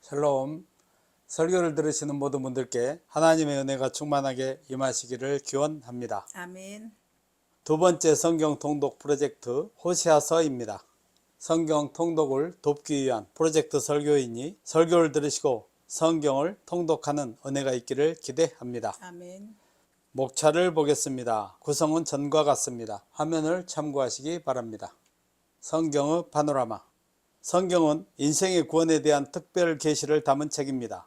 샬롬. 설교를 들으시는 모든 분들께 하나님의 은혜가 충만하게 임하시기를 기원합니다. 아멘. 두 번째 성경 통독 프로젝트 호시아서입니다. 성경 통독을 돕기 위한 프로젝트 설교이니 설교를 들으시고 성경을 통독하는 은혜가 있기를 기대합니다. 아멘. 목차를 보겠습니다. 구성은 전과 같습니다. 화면을 참고하시기 바랍니다. 성경의 파노라마. 성경은 인생의 구원에 대한 특별 계시를 담은 책입니다.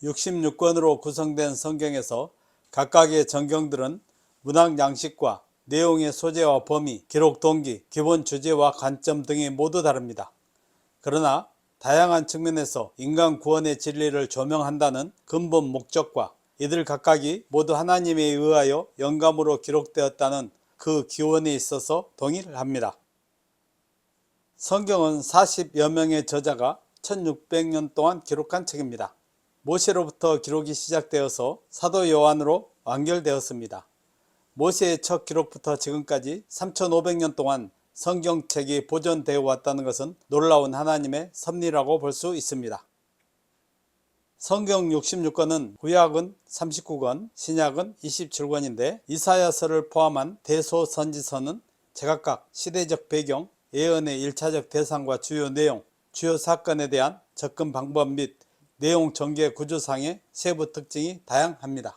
66권으로 구성된 성경에서 각각의 전경들은 문학 양식과 내용의 소재와 범위, 기록 동기, 기본 주제와 관점 등이 모두 다릅니다. 그러나 다양한 측면에서 인간 구원의 진리를 조명한다는 근본 목적과 이들 각각이 모두 하나님에 의하여 영감으로 기록되었다는 그 기원에 있어서 동일합니다. 성경은 40여 명의 저자가 1600년 동안 기록한 책입니다. 모세로부터 기록이 시작되어서 사도 요한으로 완결되었습니다. 모세의 첫 기록부터 지금까지 3500년 동안 성경책이 보존되어 왔다는 것은 놀라운 하나님의 섭리라고 볼 수 있습니다. 성경 66권은 구약은 39권, 신약은 27권인데 이사야서를 포함한 대소선지서는 제각각 시대적 배경, 예언의 1차적 대상과 주요 내용, 주요 사건에 대한 접근 방법 및 내용 전개 구조상의 세부 특징이 다양합니다.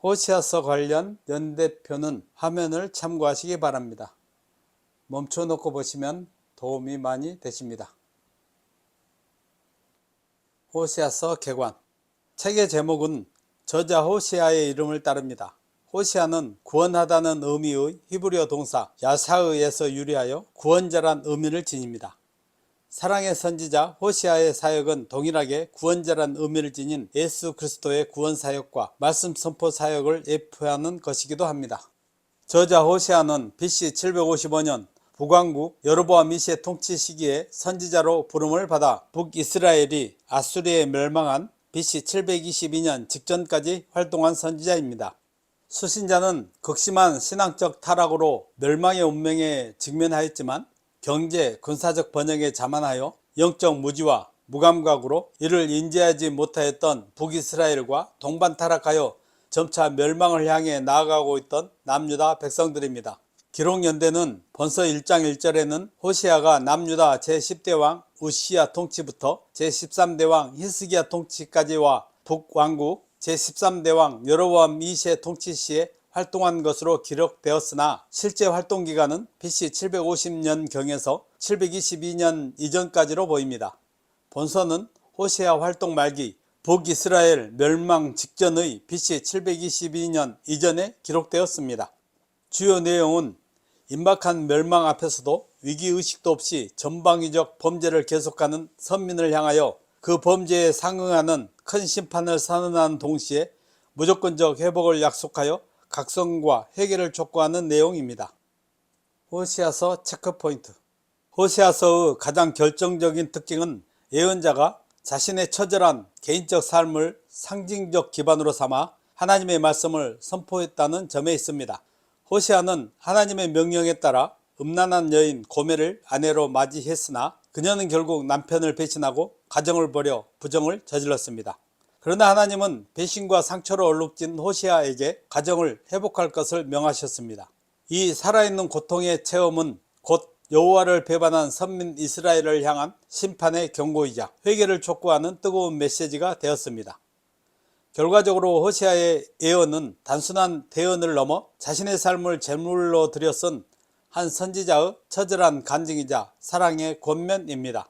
호시아서 관련 연대표는 화면을 참고하시기 바랍니다. 멈춰놓고 보시면 도움이 많이 되십니다. 호시아서 개관. 책의 제목은 저자 호시아의 이름을 따릅니다. 호시아는 구원하다는 의미의 히브리어 동사 야샤의에서 유래하여 구원자란 의미를 지닙니다. 사랑의 선지자 호시아의 사역은 동일하게 구원자란 의미를 지닌 예수 그리스도의 구원 사역과 말씀 선포 사역을 예표하는 것이기도 합니다. 저자 호시아는 BC 755년 북왕국 여로보암 2세의 통치 시기에 선지자로 부름을 받아 북이스라엘이 아수리에 멸망한 BC 722년 직전까지 활동한 선지자입니다. 수신자는 극심한 신앙적 타락으로 멸망의 운명에 직면하였지만 경제, 군사적 번영에 자만하여 영적 무지와 무감각으로 이를 인지하지 못하였던 북이스라엘과 동반 타락하여 점차 멸망을 향해 나아가고 있던 남유다 백성들입니다. 기록연대는 본서 1장 1절에는 호시아가 남유다 제10대 왕 우시야 통치부터 제13대 왕 히스기야 통치까지와 북왕국 제13대 왕 여로보암 2세 통치 시에 활동한 것으로 기록되었으나 실제 활동기간은 BC 750년경에서 722년 이전까지로 보입니다. 본서는 호시아 활동 말기 북이스라엘 멸망 직전의 BC 722년 이전에 기록되었습니다. 주요 내용은 임박한 멸망 앞에서도 위기의식도 없이 전방위적 범죄를 계속하는 선민을 향하여 그 범죄에 상응하는 큰 심판을 선언하는 동시에 무조건적 회복을 약속하여 각성과 회개를 촉구하는 내용입니다. 호시아서 체크포인트. 호시아서의 가장 결정적인 특징은 예언자가 자신의 처절한 개인적 삶을 상징적 기반으로 삼아 하나님의 말씀을 선포했다는 점에 있습니다. 호시아는 하나님의 명령에 따라 음란한 여인 고멜을 아내로 맞이했으나 그녀는 결국 남편을 배신하고 가정을 버려 부정을 저질렀습니다. 그러나 하나님은 배신과 상처로 얼룩진 호시아에게 가정을 회복할 것을 명하셨습니다. 이 살아있는 고통의 체험은 곧 여호와를 배반한 선민 이스라엘을 향한 심판의 경고이자 회개를 촉구하는 뜨거운 메시지가 되었습니다. 결과적으로 호시아의 예언은 단순한 대언을 넘어 자신의 삶을 제물로 들여 쓴 한 선지자의 처절한 간증이자 사랑의 권면입니다.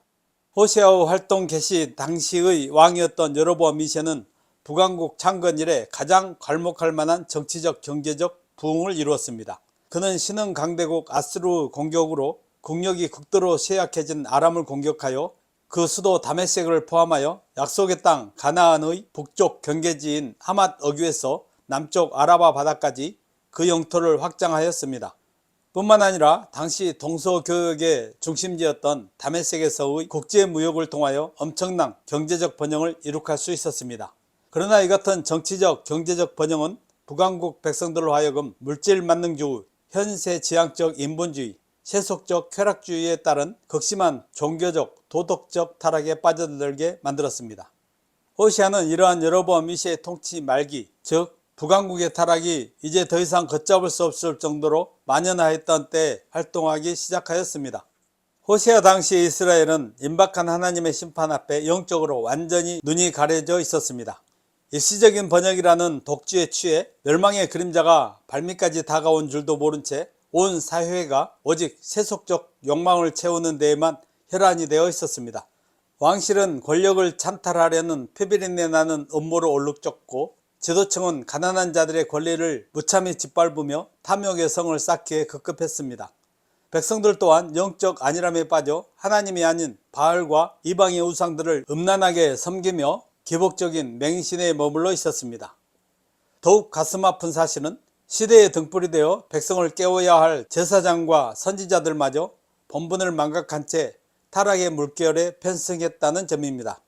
호시아의 활동 개시 당시의 왕이었던 여로보암 2세는 북왕국 창건 이래 가장 괄목할 만한 정치적 경제적 부흥을 이루었습니다. 그는 신흥 강대국 아수르 공격으로 국력이 극도로 쇠약해진 아람을 공격하여 그 수도 다메섹을 포함하여 약속의 땅 가나안의 북쪽 경계지인 하맛 어귀에서 남쪽 아라바 바다까지 그 영토를 확장하였습니다. 뿐만 아니라 당시 동서교역의 중심지였던 다메섹에서의 국제무역을 통하여 엄청난 경제적 번영을 이룩할 수 있었습니다. 그러나 이 같은 정치적 경제적 번영은 북왕국 백성들로 하여금 물질만능주의, 현세지향적 인본주의, 세속적 쾌락주의에 따른 극심한 종교적, 도덕적 타락에 빠져들게 만들었습니다. 호시아는 이러한 여로보암 2세의 통치 말기, 즉 북왕국의 타락이 이제 더 이상 걷잡을 수 없을 정도로 만연하였던 때에 활동하기 시작하였습니다. 호시아 당시 이스라엘은 임박한 하나님의 심판 앞에 영적으로 완전히 눈이 가려져 있었습니다. 일시적인 번역이라는 독주에 취해 멸망의 그림자가 발밑까지 다가온 줄도 모른 채 온 사회가 오직 세속적 욕망을 채우는 데에만 혈안이 되어 있었습니다. 왕실은 권력을 찬탈하려는 피비린내 나는 음모를 얼룩졌고, 지도층은 가난한 자들의 권리를 무참히 짓밟으며 탐욕의 성을 쌓기에 급급했습니다. 백성들 또한 영적 안일함에 빠져 하나님이 아닌 바알과 이방의 우상들을 음란하게 섬기며 기복적인 맹신에 머물러 있었습니다. 더욱 가슴 아픈 사실은 시대의 등불이 되어 백성을 깨워야 할 제사장과 선지자들마저 본분을 망각한 채 타락의 물결에 편승했다는 점입니다.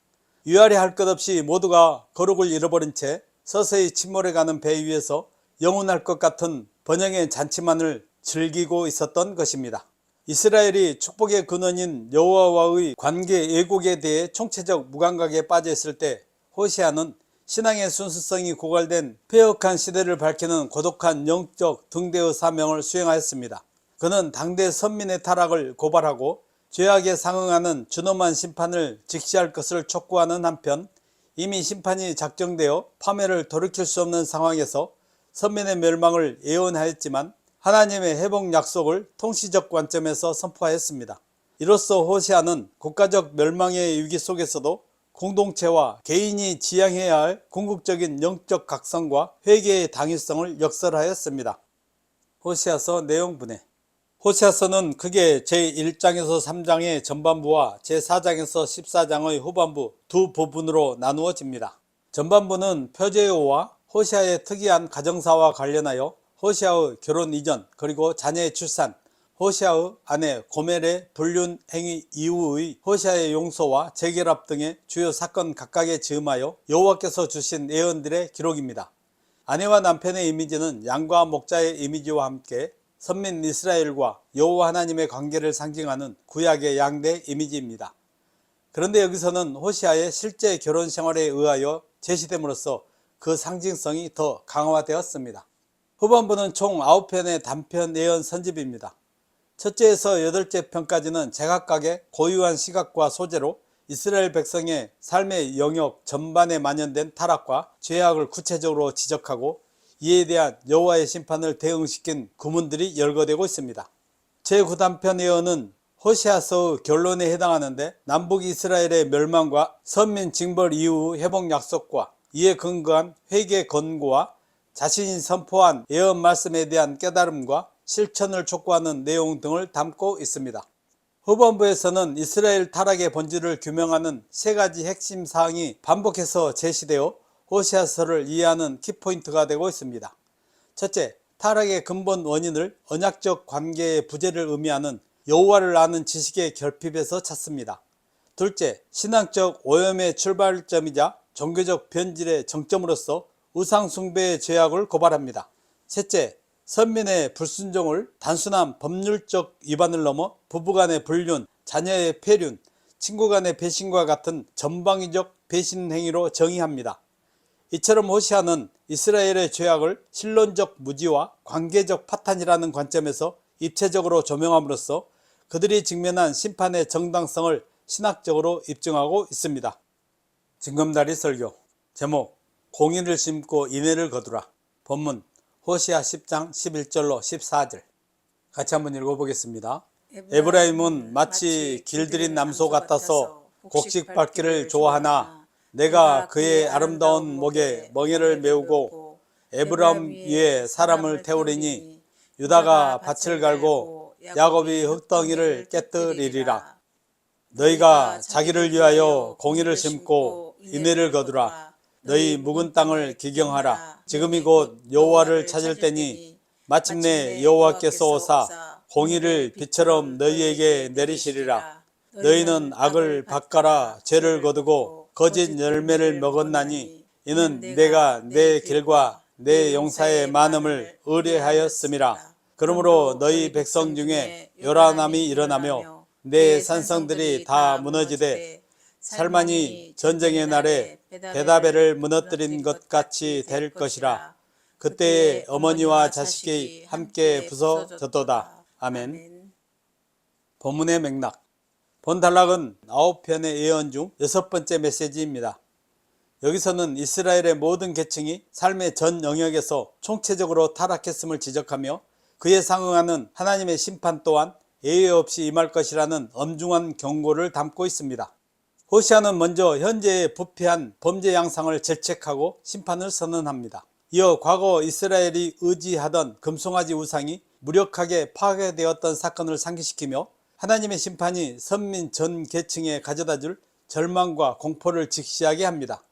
위아래 할 것 없이 모두가 거룩을 잃어버린 채 서서히 침몰해가는 배 위에서 영원할 것 같은 번영의 잔치만을 즐기고 있었던 것입니다. 이스라엘이 축복의 근원인 여호와와의 관계 왜곡에 대해 총체적 무감각에 빠져 있을 때 호시아는 신앙의 순수성이 고갈된 폐역한 시대를 밝히는 고독한 영적 등대의 사명을 수행하였습니다. 그는 당대 선민의 타락을 고발하고 죄악에 상응하는 준엄한 심판을 직시할 것을 촉구하는 한편, 이미 심판이 작정되어 파멸을 돌이킬 수 없는 상황에서 선민의 멸망을 예언하였지만 하나님의 회복 약속을 통시적 관점에서 선포하였습니다. 이로써 호시아는 국가적 멸망의 위기 속에서도 공동체와 개인이 지향해야 할 궁극적인 영적 각성과 회개의 당위성을 역설하였습니다. 호시아서 내용 분해. 호시아서는 크게 제1장에서 3장의 전반부와 제4장에서 14장의 후반부 두 부분으로 나누어집니다. 전반부는 표제오와 호시아의 특이한 가정사와 관련하여 호시아의 결혼 이전 그리고 자녀의 출산, 호시아의 아내 고멜의 불륜 행위 이후의 호시아의 용서와 재결합 등의 주요 사건 각각에 즈음하여 여호와께서 주신 예언들의 기록입니다. 아내와 남편의 이미지는 양과 목자의 이미지와 함께 선민 이스라엘과 여호와 하나님의 관계를 상징하는 구약의 양대 이미지입니다. 그런데 여기서는 호시아의 실제 결혼 생활에 의하여 제시됨으로써 그 상징성이 더 강화되었습니다. 후반부는 총 9편의 단편 예언 선집입니다. 첫째에서 8째 편까지는 제각각의 고유한 시각과 소재로 이스라엘 백성의 삶의 영역 전반에 만연된 타락과 죄악을 구체적으로 지적하고 이에 대한 여호와의 심판을 대응시킨 구문들이 열거되고 있습니다. 제9단편 예언은 호시아서의 결론에 해당하는데 남북 이스라엘의 멸망과 선민 징벌 이후 회복 약속과 이에 근거한 회개 권고와 자신이 선포한 예언 말씀에 대한 깨달음과 실천을 촉구하는 내용 등을 담고 있습니다. 후반부에서는 이스라엘 타락의 본질을 규명하는 세 가지 핵심 사항이 반복해서 제시되어 호시아서를 이해하는 키포인트가 되고 있습니다. 첫째, 타락의 근본 원인을 언약적 관계의 부재를 의미하는 여호와를 아는 지식의 결핍에서 찾습니다. 둘째, 신앙적 오염의 출발점이자 종교적 변질의 정점으로서 우상숭배의 죄악을 고발합니다. 셋째, 선민의 불순종을 단순한 법률적 위반을 넘어 부부간의 불륜, 자녀의 폐륜, 친구간의 배신과 같은 전방위적 배신 행위로 정의합니다. 이처럼 호시아는 이스라엘의 죄악을 신론적 무지와 관계적 파탄이라는 관점에서 입체적으로 조명함으로써 그들이 직면한 심판의 정당성을 신학적으로 입증하고 있습니다. 징검다리 설교. 제목, 공의를 심고 인애를 거두라. 본문 호시아 10장 11절로 14절. 같이 한번 읽어보겠습니다. 에브라임은 마치 길들인 남소 같아서 곡식 밟기를 좋아하나 내가 그의 아름다운 목에 멍에를 메우고 에브라임 위에 사람을 태우리니 유다가 밭을 갈고 야곱이 흙덩이를 깨뜨리리라. 너희가 자기를 위하여 공의를 심고 인애를 거두라. 너희 묵은 땅을 기경하라. 지금이 곧 여호와를 찾을 때니 마침내 여호와께서 오사 공의를 비처럼 너희에게 내리시리라. 너희는 악을 밭가라 죄를 거두고 거짓 열매를 먹었나니 이는 내가 내 길과 내 용사의 많음을 의뢰하였음이라. 그러므로 너희 백성 중에 요란함이 일어나며 내 산성들이 다 무너지되 살만이 전쟁의 날에 베다벨을 무너뜨린 것 같이 될 것이라. 그때에 어머니와 자식이 함께 부서졌도다. 아멘. 본문의 맥락. 본 단락은 9편의 예언 중 6번째 메시지입니다. 여기서는 이스라엘의 모든 계층이 삶의 전 영역에서 총체적으로 타락했음을 지적하며 그에 상응하는 하나님의 심판 또한 예외 없이 임할 것이라는 엄중한 경고를 담고 있습니다. 호시아는 먼저 현재의 부패한 범죄 양상을 질책하고 심판을 선언합니다. 이어 과거 이스라엘이 의지하던 금송아지 우상이 무력하게 파괴되었던 사건을 상기시키며 하나님의 심판이 선민 전 계층에 가져다줄 절망과 공포를 직시하게 합니다.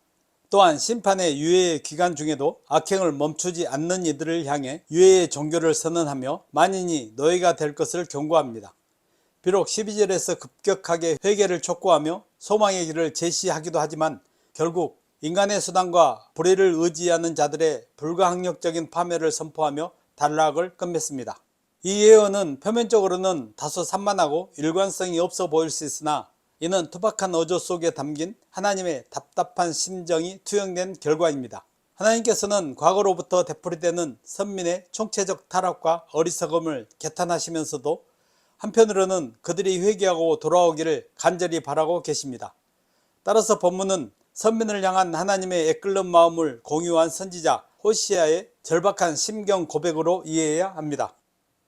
또한 심판의 유예의 기간 중에도 악행을 멈추지 않는 이들을 향해 유예의 종교를 선언하며 만인이 노예가 될 것을 경고합니다. 비록 12절에서 급격하게 회개를 촉구하며 소망의 길을 제시하기도 하지만 결국 인간의 수단과 불의를 의지하는 자들의 불가항력적인 파멸을 선포하며 단락을 끝맺습니다. 이 예언은 표면적으로는 다소 산만하고 일관성이 없어 보일 수 있으나 이는 투박한 어조 속에 담긴 하나님의 답답한 심정이 투영된 결과입니다. 하나님께서는 과거로부터 되풀이되는 선민의 총체적 타락과 어리석음을 개탄하시면서도 한편으로는 그들이 회개하고 돌아오기를 간절히 바라고 계십니다. 따라서 본문은 선민을 향한 하나님의 애끓는 마음을 공유한 선지자 호시아의 절박한 심경 고백으로 이해해야 합니다.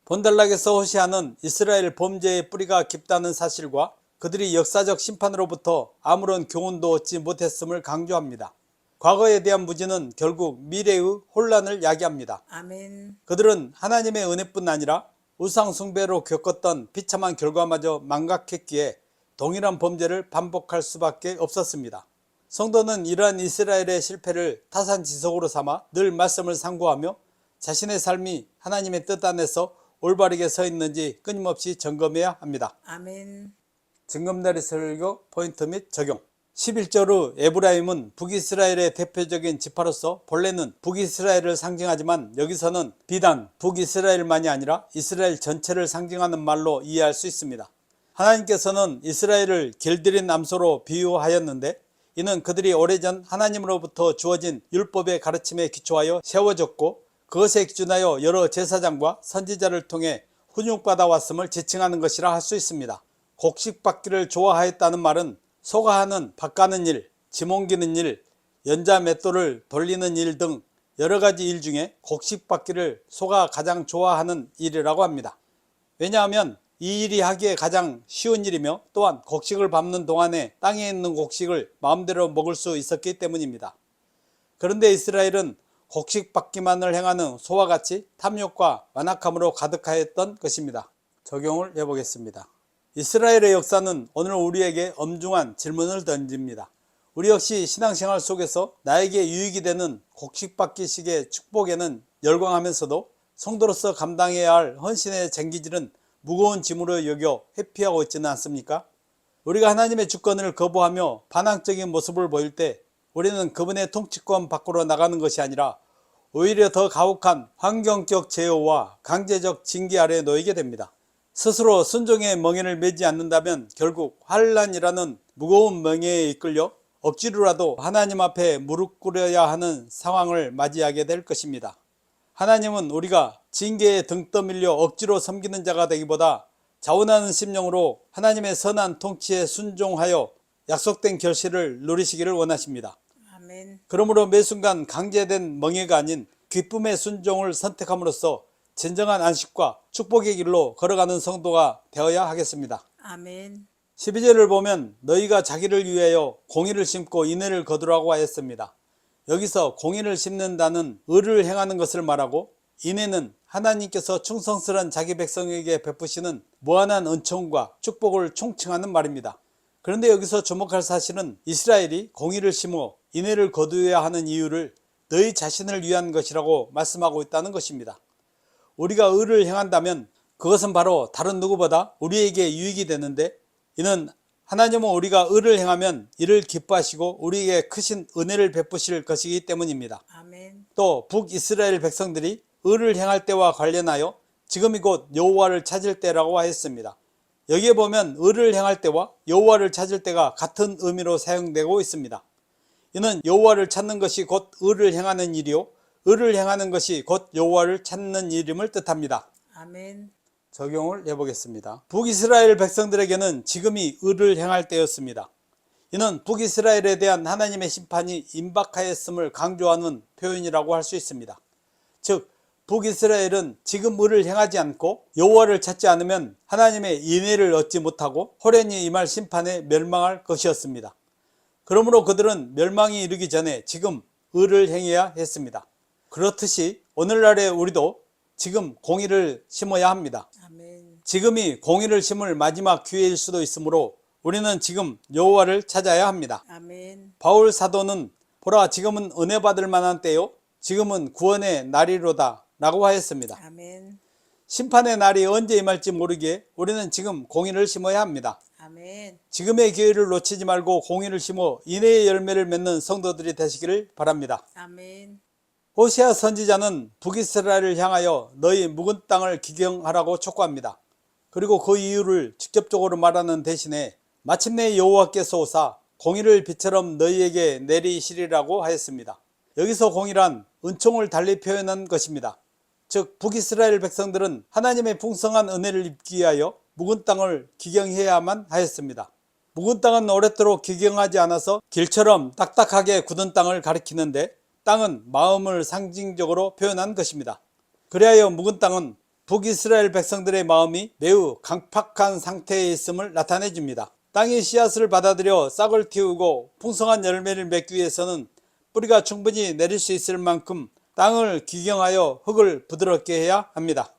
본단락에서 호시아는 이스라엘 범죄의 뿌리가 깊다는 사실과 그들이 역사적 심판으로부터 아무런 교훈도 얻지 못했음을 강조합니다. 과거에 대한 무지는 결국 미래의 혼란을 야기합니다. 아멘. 그들은 하나님의 은혜뿐 아니라 우상 숭배로 겪었던 비참한 결과마저 망각했기에 동일한 범죄를 반복할 수밖에 없었습니다. 성도는 이러한 이스라엘의 실패를 타산지석으로 삼아 늘 말씀을 상고하며 자신의 삶이 하나님의 뜻 안에서 올바르게 서 있는지 끊임없이 점검해야 합니다. 아멘. 증검다리 설교 포인트 및 적용. 11절 후 에브라임은 북이스라엘의 대표적인 지파로서 본래는 북이스라엘을 상징하지만 여기서는 비단 북이스라엘만이 아니라 이스라엘 전체를 상징하는 말로 이해할 수 있습니다. 하나님께서는 이스라엘을 길들인 암소로 비유하였는데 이는 그들이 오래전 하나님으로부터 주어진 율법의 가르침에 기초하여 세워졌고 그것에 기준하여 여러 제사장과 선지자를 통해 훈육받아 왔음을 지칭하는 것이라 할 수 있습니다. 곡식받기를 좋아하였다는 말은 소가 하는 밭가는 일, 짐 옮기는 일, 연자 맷돌을 돌리는 일 등 여러가지 일 중에 곡식받기를 소가 가장 좋아하는 일이라고 합니다. 왜냐하면 이 일이 하기에 가장 쉬운 일이며 또한 곡식을 밟는 동안에 땅에 있는 곡식을 마음대로 먹을 수 있었기 때문입니다. 그런데 이스라엘은 곡식받기만을 행하는 소와 같이 탐욕과 완악함으로 가득하였던 것입니다. 적용을 해보겠습니다. 이스라엘의 역사는 오늘 우리에게 엄중한 질문을 던집니다. 우리 역시 신앙생활 속에서 나에게 유익이 되는 곡식받기식의 축복에는 열광하면서도 성도로서 감당해야 할 헌신의 쟁기질은 무거운 짐으로 여겨 회피하고 있지는 않습니까? 우리가 하나님의 주권을 거부하며 반항적인 모습을 보일 때 우리는 그분의 통치권 밖으로 나가는 것이 아니라 오히려 더 가혹한 환경적 제어와 강제적 징계 아래에 놓이게 됩니다. 스스로 순종의 멍에를 매지 않는다면 결국 환란이라는 무거운 멍에에 이끌려 억지로라도 하나님 앞에 무릎 꿇어야 하는 상황을 맞이하게 될 것입니다. 하나님은 우리가 징계에 등 떠밀려 억지로 섬기는 자가 되기보다 자원하는 심령으로 하나님의 선한 통치에 순종하여 약속된 결실을 누리시기를 원하십니다. 아멘. 그러므로 매 순간 강제된 멍에가 아닌 기쁨의 순종을 선택함으로써 진정한 안식과 축복의 길로 걸어가는 성도가 되어야 하겠습니다. 아멘. 12절을 보면 너희가 자기를 위하여 공의를 심고 인애를 거두라고 하였습니다. 여기서 공의를 심는다는 의를 행하는 것을 말하고 인애는 하나님께서 충성스러운 자기 백성에게 베푸시는 무한한 은총과 축복을 총칭하는 말입니다. 그런데 여기서 주목할 사실은 이스라엘이 공의를 심어 인애를 거두어야 하는 이유를 너희 자신을 위한 것이라고 말씀하고 있다는 것입니다. 우리가 의를 행한다면 그것은 바로 다른 누구보다 우리에게 유익이 되는데 이는 하나님은 우리가 의를 행하면 이를 기뻐하시고 우리에게 크신 은혜를 베푸실 것이기 때문입니다. 아멘. 또 북이스라엘 백성들이 의를 행할 때와 관련하여 지금이 곧 여호와를 찾을 때라고 하였습니다. 여기에 보면 의를 행할 때와 여호와를 찾을 때가 같은 의미로 사용되고 있습니다. 이는 여호와를 찾는 것이 곧 의를 행하는 일이요 의를 행하는 것이 곧 여호와를 찾는 일임을 뜻합니다. 아멘. 적용을 해보겠습니다. 북이스라엘 백성들에게는 지금이 의를 행할 때였습니다. 이는 북이스라엘에 대한 하나님의 심판이 임박하였음을 강조하는 표현이라고 할 수 있습니다. 즉 북이스라엘은 지금 의를 행하지 않고 여호와를 찾지 않으면 하나님의 인애를 얻지 못하고 호련히 임할 심판에 멸망할 것이었습니다. 그러므로 그들은 멸망이 이르기 전에 지금 의를 행해야 했습니다. 그렇듯이 오늘날의 우리도 지금 공의를 심어야 합니다. 아멘. 지금이 공의를 심을 마지막 기회일 수도 있으므로 우리는 지금 여호와를 찾아야 합니다. 아멘. 바울 사도는 보라 지금은 은혜 받을 만한 때요 지금은 구원의 날이로다 라고 하였습니다. 아멘. 심판의 날이 언제 임할지 모르기에 우리는 지금 공의를 심어야 합니다. 아멘. 지금의 기회를 놓치지 말고 공의를 심어 인애의 열매를 맺는 성도들이 되시기를 바랍니다. 아멘. 호세아 선지자는 북이스라엘을 향하여 너희 묵은 땅을 기경하라고 촉구합니다. 그리고 그 이유를 직접적으로 말하는 대신에 마침내 여호와께서 오사 공의를 비처럼 너희에게 내리시리라고 하였습니다. 여기서 공의란 은총을 달리 표현한 것입니다. 즉 북이스라엘 백성들은 하나님의 풍성한 은혜를 입기 위하여 묵은 땅을 기경해야만 하였습니다. 묵은 땅은 오랫도록 기경하지 않아서 길처럼 딱딱하게 굳은 땅을 가리키는데 땅은 마음을 상징적으로 표현한 것입니다. 그리하여 묵은 땅은 북이스라엘 백성들의 마음이 매우 강팍한 상태에 있음을 나타내 줍니다. 땅이 씨앗을 받아들여 싹을 틔우고 풍성한 열매를 맺기 위해서는 뿌리가 충분히 내릴 수 있을 만큼 땅을 기경하여 흙을 부드럽게 해야 합니다.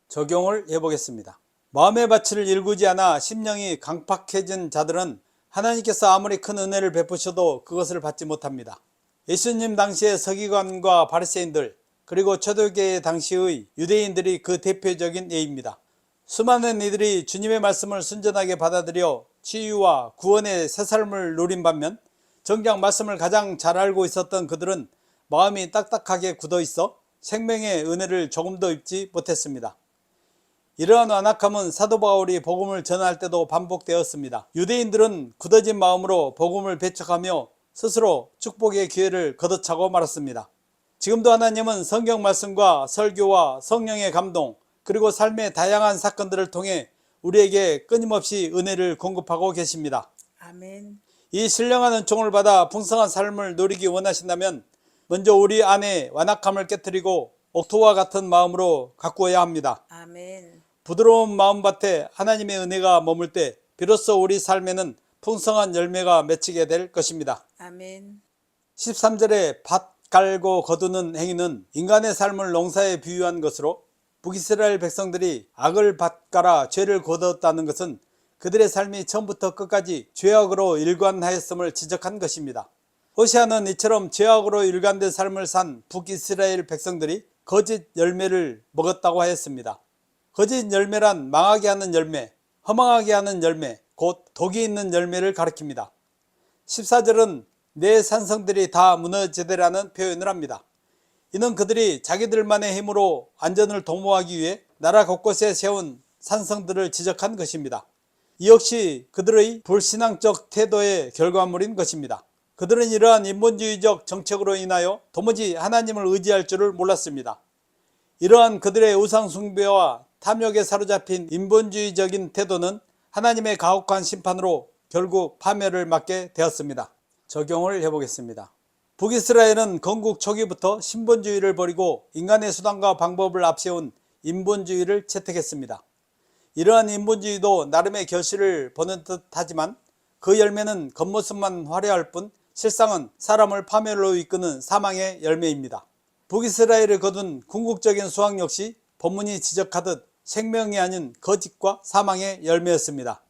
적용을 해보겠습니다. 마음의 밭을 일구지 않아 심령이 강팍해진 자들은 하나님께서 아무리 큰 은혜를 베푸셔도 그것을 받지 못합니다. 예수님 당시의 서기관과 바리새인들 그리고 초대교회 당시의 유대인들이 그 대표적인 예입니다. 수많은 이들이 주님의 말씀을 순전하게 받아들여 치유와 구원의 새삶을 누린 반면 정작 말씀을 가장 잘 알고 있었던 그들은 마음이 딱딱하게 굳어 있어 생명의 은혜를 조금도 입지 못했습니다. 이러한 완악함은 사도 바울이 복음을 전할 때도 반복되었습니다. 유대인들은 굳어진 마음으로 복음을 배척하며 스스로 축복의 기회를 걷어차고 말았습니다. 지금도 하나님은 성경 말씀과 설교와 성령의 감동 그리고 삶의 다양한 사건들을 통해 우리에게 끊임없이 은혜를 공급하고 계십니다. 아멘. 이 신령한 은총을 받아 풍성한 삶을 누리기 원하신다면 먼저 우리 안에 완악함을 깨뜨리고 옥토와 같은 마음으로 가꾸어야 합니다. 아멘. 부드러운 마음밭에 하나님의 은혜가 머물 때 비로소 우리 삶에는 풍성한 열매가 맺히게 될 것입니다. 아멘. 13절에 밭 갈고 거두는 행위는 인간의 삶을 농사에 비유한 것으로 북이스라엘 백성들이 악을 밭갈아 죄를 거두었다는 것은 그들의 삶이 처음부터 끝까지 죄악으로 일관하였음을 지적한 것입니다. 호세아는 이처럼 죄악으로 일관된 삶을 산 북이스라엘 백성들이 거짓 열매를 먹었다고 하였습니다. 거짓 열매란 망하게 하는 열매, 허망하게 하는 열매, 곧 독이 있는 열매를 가리킵니다. 14절은 내 산성들이 다 무너지되라는 표현을 합니다. 이는 그들이 자기들만의 힘으로 안전을 도모하기 위해 나라 곳곳에 세운 산성들을 지적한 것입니다. 이 역시 그들의 불신앙적 태도의 결과물인 것입니다. 그들은 이러한 인본주의적 정책으로 인하여 도무지 하나님을 의지할 줄을 몰랐습니다. 이러한 그들의 우상 숭배와 탐욕에 사로잡힌 인본주의적인 태도는 하나님의 가혹한 심판으로 결국 파멸을 맞게 되었습니다. 적용을 해보겠습니다. 북이스라엘은 건국 초기부터 신본주의를 버리고 인간의 수단과 방법을 앞세운 인본주의를 채택했습니다. 이러한 인본주의도 나름의 결실을 보는 듯 하지만 그 열매는 겉모습만 화려할 뿐 실상은 사람을 파멸로 이끄는 사망의 열매입니다. 북이스라엘을 거둔 궁극적인 수확 역시 본문이 지적하듯 생명이 아닌 거짓과 사망의 열매였습니다.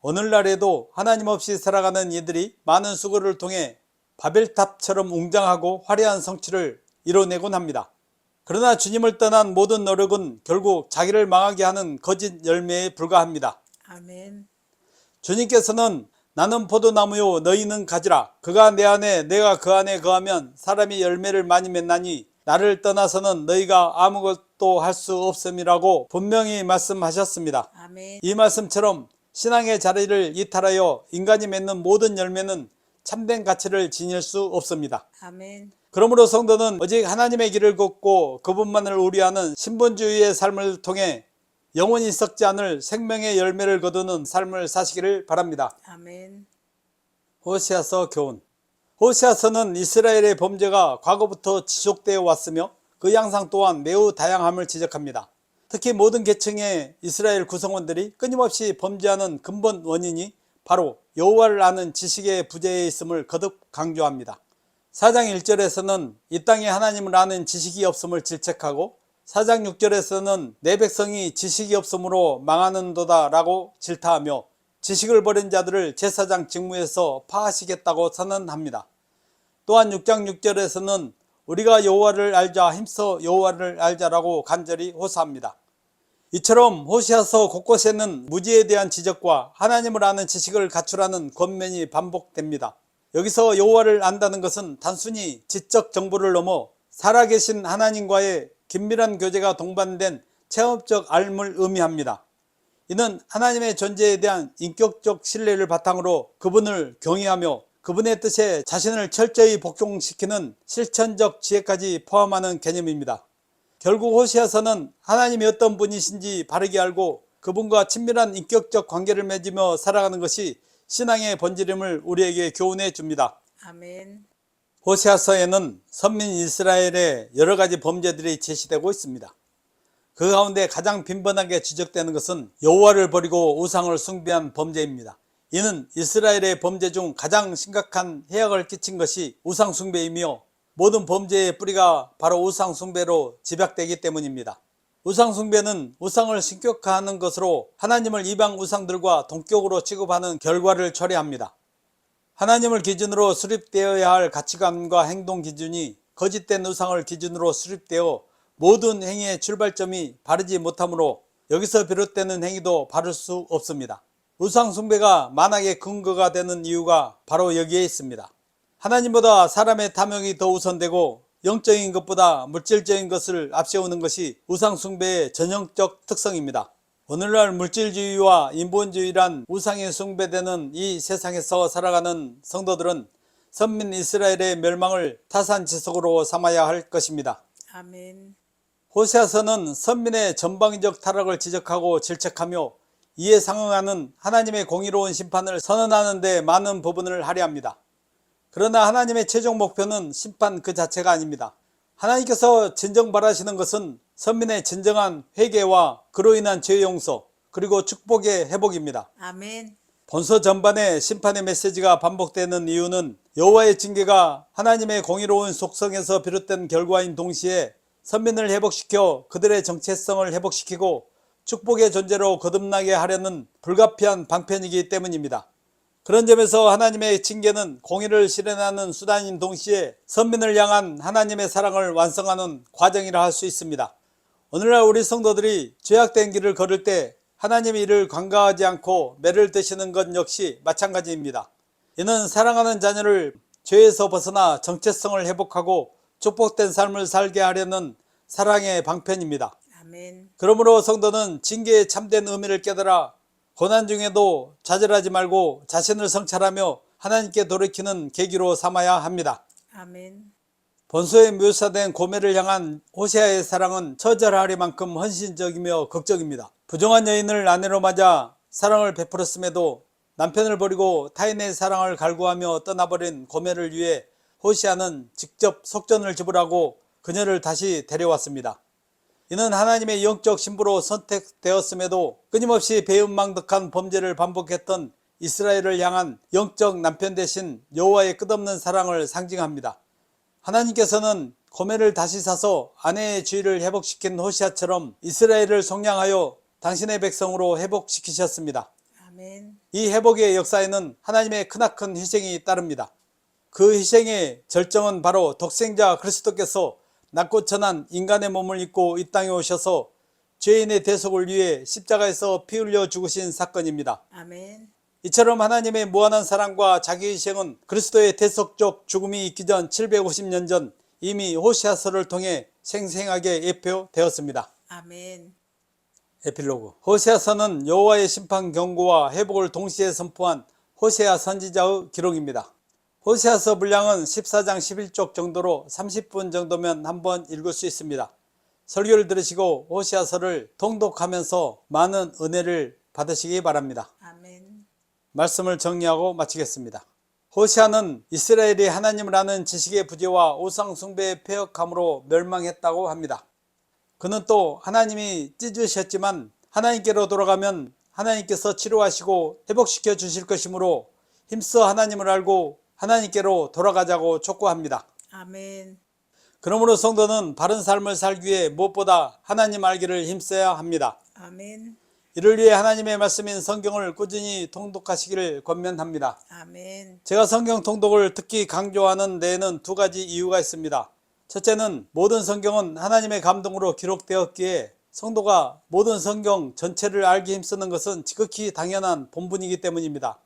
오늘날에도 하나님 없이 살아가는 이들이 많은 수고를 통해 바벨탑처럼 웅장하고 화려한 성취를 이뤄내곤 합니다. 그러나 주님을 떠난 모든 노력은 결국 자기를 망하게 하는 거짓 열매에 불과합니다. 아멘. 주님께서는 나는 포도나무요 너희는 가지라 그가 내 안에 내가 그 안에 거하면 사람이 열매를 많이 맺나니 나를 떠나서는 너희가 아무것도 아무것도 할 수 없음이라고 분명히 말씀하셨습니다. 아멘. 이 말씀처럼 신앙의 자리를 이탈하여 인간이 맺는 모든 열매는 참된 가치를 지닐 수 없습니다. 아멘. 그러므로 성도는 오직 하나님의 길을 걷고 그분만을 우려하는 신분주의의 삶을 통해 영원히 썩지 않을 생명의 열매를 거두는 삶을 사시기를 바랍니다. 아멘. 호세아서 교훈. 호세아서는 이스라엘의 범죄가 과거부터 지속되어 왔으며 그 양상 또한 매우 다양함을 지적합니다. 특히 모든 계층의 이스라엘 구성원들이 끊임없이 범죄하는 근본 원인이 바로 여호와를 아는 지식의 부재에 있음을 거듭 강조합니다. 4장 1절에서는 이 땅에 하나님을 아는 지식이 없음을 질책하고 4장 6절에서는 내 백성이 지식이 없음으로 망하는도다 라고 질타하며 지식을 버린 자들을 제사장 직무에서 파하시겠다고 선언합니다. 또한 6장 6절에서는 우리가 여호와를 알자 힘써 여호와를 알자라고 간절히 호소합니다. 이처럼 호세아서 곳곳에는 무지에 대한 지적과 하나님을 아는 지식을 갖추라는 권면이 반복됩니다. 여기서 여호와를 안다는 것은 단순히 지적 정보를 넘어 살아계신 하나님과의 긴밀한 교제가 동반된 체험적 알을 의미합니다. 이는 하나님의 존재에 대한 인격적 신뢰를 바탕으로 그분을 경외하며 그분의 뜻에 자신을 철저히 복종시키는 실천적 지혜까지 포함하는 개념입니다. 결국 호세아서는 하나님이 어떤 분이신지 바르게 알고 그분과 친밀한 인격적 관계를 맺으며 살아가는 것이 신앙의 본질임을 우리에게 교훈해 줍니다. 아멘. 호세아서에는 선민 이스라엘의 여러 가지 범죄들이 제시되고 있습니다. 그 가운데 가장 빈번하게 지적되는 것은 여호와를 버리고 우상을 숭배한 범죄입니다. 이는 이스라엘의 범죄 중 가장 심각한 해악을 끼친 것이 우상 숭배이며 모든 범죄의 뿌리가 바로 우상 숭배로 집약되기 때문입니다. 우상 숭배는 우상을 신격화하는 것으로 하나님을 이방 우상들과 동격으로 취급하는 결과를 초래합니다. 하나님을 기준으로 수립되어야 할 가치관과 행동 기준이 거짓된 우상을 기준으로 수립되어 모든 행위의 출발점이 바르지 못하므로 여기서 비롯되는 행위도 바를 수 없습니다. 우상 숭배가 만악의 근거가 되는 이유가 바로 여기에 있습니다. 하나님보다 사람의 탐욕이 더 우선되고 영적인 것보다 물질적인 것을 앞세우는 것이 우상 숭배의 전형적 특성입니다. 오늘날 물질주의와 인본주의란 우상에 숭배되는 이 세상에서 살아가는 성도들은 선민 이스라엘의 멸망을 타산지석으로 삼아야 할 것입니다. 아멘. 호세아서는 선민의 전방위적 타락을 지적하고 질책하며 이에 상응하는 하나님의 공의로운 심판을 선언하는 데 많은 부분을 할애합니다. 그러나 하나님의 최종 목표는 심판 그 자체가 아닙니다. 하나님께서 진정 바라시는 것은 선민의 진정한 회개와 그로 인한 죄 용서 그리고 축복의 회복입니다. 아멘. 본서 전반에 심판의 메시지가 반복되는 이유는 여호와의 징계가 하나님의 공의로운 속성에서 비롯된 결과인 동시에 선민을 회복시켜 그들의 정체성을 회복시키고 축복의 존재로 거듭나게 하려는 불가피한 방편이기 때문입니다. 그런 점에서 하나님의 징계는 공의를 실현하는 수단인 동시에 선민을 향한 하나님의 사랑을 완성하는 과정이라 할 수 있습니다. 오늘날 우리 성도들이 죄악된 길을 걸을 때 하나님이 이를 관가하지 않고 매를 드시는 것 역시 마찬가지입니다. 이는 사랑하는 자녀를 죄에서 벗어나 정체성을 회복하고 축복된 삶을 살게 하려는 사랑의 방편입니다. 아멘. 그러므로 성도는 징계의 참된 의미를 깨달아 고난 중에도 좌절하지 말고 자신을 성찰하며 하나님께 돌이키는 계기로 삼아야 합니다. 아멘. 본서에 묘사된 고멜을 향한 호세아의 사랑은 처절하리만큼 헌신적이며 극적입니다. 부정한 여인을 아내로 맞아 사랑을 베풀었음에도 남편을 버리고 타인의 사랑을 갈구하며 떠나버린 고멜을 위해 호세아는 직접 속전을 지불하고 그녀를 다시 데려왔습니다. 이는 하나님의 영적 신부로 선택되었음에도 끊임없이 배은망덕한 범죄를 반복했던 이스라엘을 향한 영적 남편 대신 여호와의 끝없는 사랑을 상징합니다. 하나님께서는 고멜을 다시 사서 아내의 주의를 회복시킨 호시아처럼 이스라엘을 속량하여 당신의 백성으로 회복시키셨습니다. 아멘. 이 회복의 역사에는 하나님의 크나큰 희생이 따릅니다. 그 희생의 절정은 바로 독생자 그리스도께서 낮고 천한 인간의 몸을 입고 이 땅에 오셔서 죄인의 대속을 위해 십자가에서 피 흘려 죽으신 사건입니다. 아멘. 이처럼 하나님의 무한한 사랑과 자기 희생은 그리스도의 대속적 죽음이 있기 전 750년 전 이미 호시아서를 통해 생생하게 예표되었습니다. 아멘. 에필로그. 호세아서는 여호와의 심판 경고와 회복을 동시에 선포한 호세아 선지자의 기록입니다. 호세아서 분량은 14장 11쪽 정도로 30분 정도면 한번 읽을 수 있습니다. 설교를 들으시고 호세아서를 통독하면서 많은 은혜를 받으시기 바랍니다. 아멘. 말씀을 정리하고 마치겠습니다. 호세아는 이스라엘이 하나님을 아는 지식의 부재와 우상 숭배의 폐역함으로 멸망했다고 합니다. 그는 또 하나님이 찢으셨지만 하나님께로 돌아가면 하나님께서 치료하시고 회복시켜 주실 것이므로 힘써 하나님을 알고 하나님께로 돌아가자고 촉구합니다. 아멘. 그러므로 성도는 바른 삶을 살기 위해 무엇보다 하나님 알기를 힘써야 합니다. 아멘. 이를 위해 하나님의 말씀인 성경을 꾸준히 통독하시기를 권면합니다. 아멘. 제가 성경 통독을 특히 강조하는 데에는 두 가지 이유가 있습니다. 첫째는 모든 성경은 하나님의 감동으로 기록되었기에 성도가 모든 성경 전체를 알기 힘쓰는 것은 지극히 당연한 본분이기 때문입니다.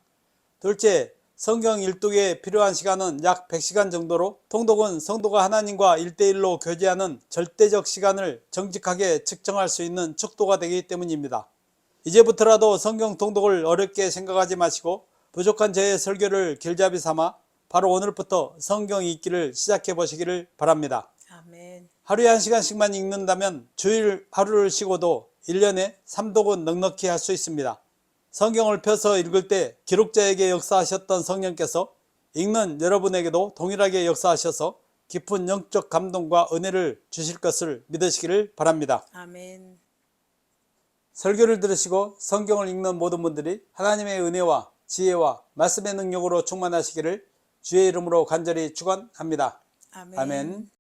둘째, 성경 일독에 필요한 시간은 약 100시간 정도로 통독은 성도가 하나님과 1대1로 교제하는 절대적 시간을 정직하게 측정할 수 있는 척도가 되기 때문입니다. 이제부터라도 성경 통독을 어렵게 생각하지 마시고 부족한 저의 설교를 길잡이 삼아 바로 오늘부터 성경 읽기를 시작해 보시기를 바랍니다. 아멘. 하루에 1시간씩만 읽는다면 주일 하루를 쉬고도 1년에 3독은 넉넉히 할 수 있습니다. 성경을 펴서 읽을 때 기록자에게 역사하셨던 성령께서 읽는 여러분에게도 동일하게 역사하셔서 깊은 영적 감동과 은혜를 주실 것을 믿으시기를 바랍니다. 아멘. 설교를 들으시고 성경을 읽는 모든 분들이 하나님의 은혜와 지혜와 말씀의 능력으로 충만하시기를 주의 이름으로 간절히 축원합니다. 아멘. 아멘.